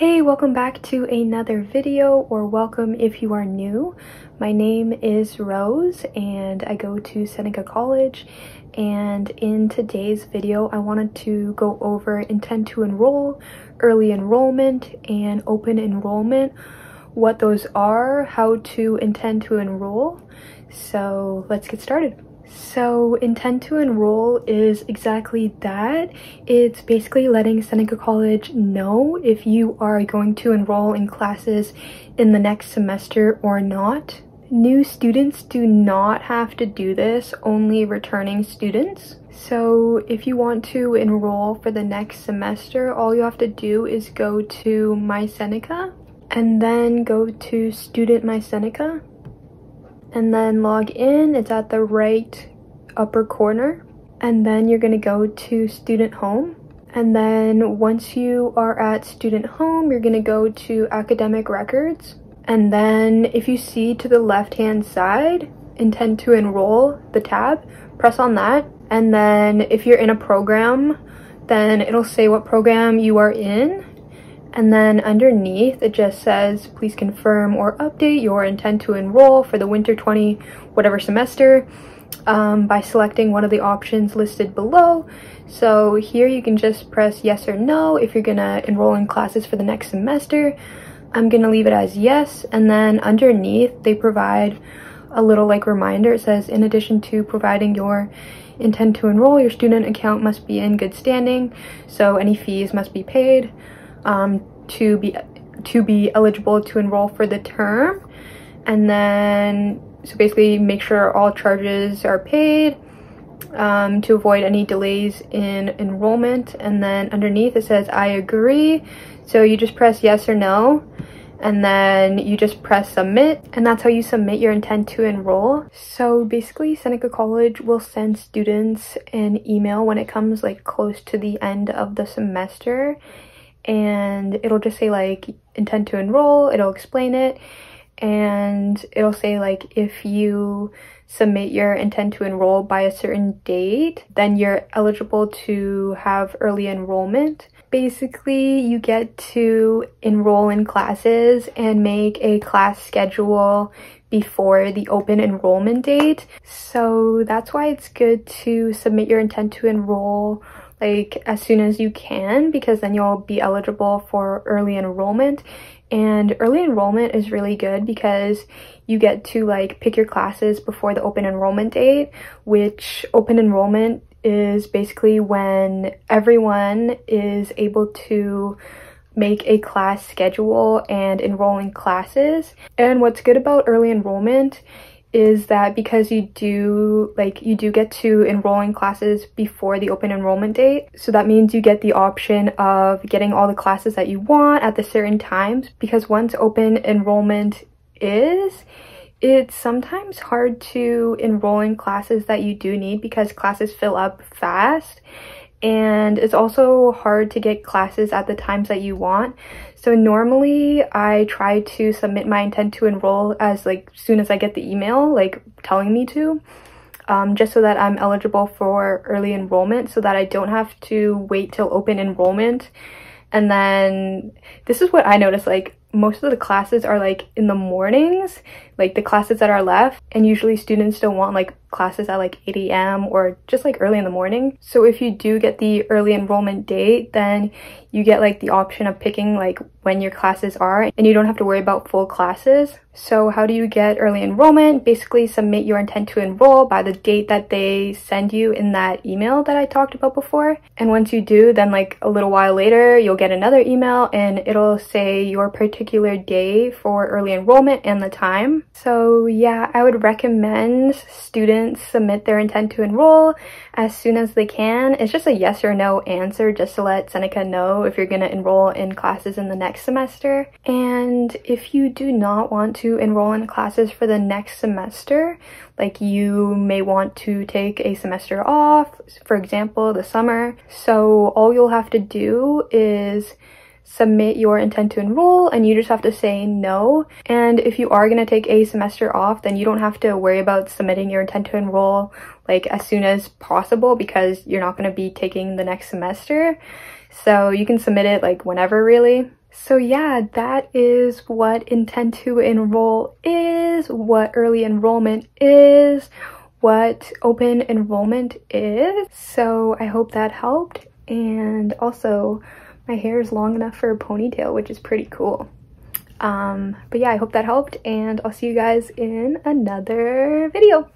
Hey, welcome back to another video, or welcome if you are new. My name is Rose and I go to Seneca College, and in today's video I wanted to go over Intent to Enroll, Early Enrollment, and Open Enrollment, what those are, how to intend to enroll. So let's get started. So Intent to Enroll is exactly that. It's basically letting Seneca College know if you are going to enroll in classes in the next semester or not. New students do not have to do this, only returning students. So if you want to enroll for the next semester, all you have to do is go to MySeneca and then go to Student MySeneca. And then log in. It's at the right upper corner, and then you're going to go to Student Home, and then once you are at Student Home, you're going to go to Academic Records, and then if you see to the left hand side Intent to Enroll, the tab, press on that, and then if you're in a program, then it'll say what program you are in. And then underneath it just says, please confirm or update your intent to enroll for the winter 20 whatever semester by selecting one of the options listed below. So here you can just press yes or no if you're gonna enroll in classes for the next semester. I'm gonna leave it as yes, and then underneath they provide a little reminder. It says, in addition to providing your intent to enroll, your student account must be in good standing, so any fees must be paid to be eligible to enroll for the term. And then so basically make sure all charges are paid to avoid any delays in enrollment. And then underneath it says I agree, so you just press yes or no, and then you just press submit, and that's how you submit your intent to enroll. So basically Seneca College will send students an email when it comes close to the end of the semester, and it'll just say intent to enroll. It'll explain it, and it'll say if you submit your intent to enroll by a certain date, then you're eligible to have early enrollment. Basically you get to enroll in classes and make a class schedule before the open enrollment date. So that's why it's good to submit your intent to enroll as soon as you can, because then you'll be eligible for early enrollment. And early enrollment is really good because you get to pick your classes before the open enrollment date, which open enrollment is basically when everyone is able to make a class schedule and enroll in classes. And what's good about early enrollment is that because you do get to enroll in classes before the open enrollment date, so that means you get the option of getting all the classes that you want at the certain times. Because once open enrollment it's sometimes hard to enroll in classes that you do need because classes fill up fast, and it's also hard to get classes at the times that you want. So normally I try to submit my intent to enroll as soon as I get the email telling me to, just so that I'm eligible for early enrollment, so that I don't have to wait till open enrollment. And then this is what I noticed, most of the classes are in the mornings, the classes that are left, and usually students don't want classes at 8 a.m. or just early in the morning. So if you do get the early enrollment date, then you get the option of picking when your classes are, and you don't have to worry about full classes. So how do you get early enrollment? Basically submit your intent to enroll by the date that they send you in that email that I talked about before. And once you do, then a little while later you'll get another email, and it'll say your particular day for early enrollment and the time. So yeah, I would recommend students submit their intent to enroll as soon as they can. It's just a yes or no answer, just to let Seneca know if you're going to enroll in classes in the next semester. And if you do not want to enroll in classes for the next semester, you may want to take a semester off, for example the summer, so all you'll have to do is submit your intent to enroll, and you just have to say no. And if you are going to take a semester off, then you don't have to worry about submitting your intent to enroll as soon as possible, because you're not going to be taking the next semester. So you can submit it whenever, really. So yeah, that is what Intent to Enroll is, what early enrollment is, what open enrollment is. So I hope that helped. And also my hair is long enough for a ponytail, which is pretty cool. But yeah, I hope that helped, and I'll see you guys in another video.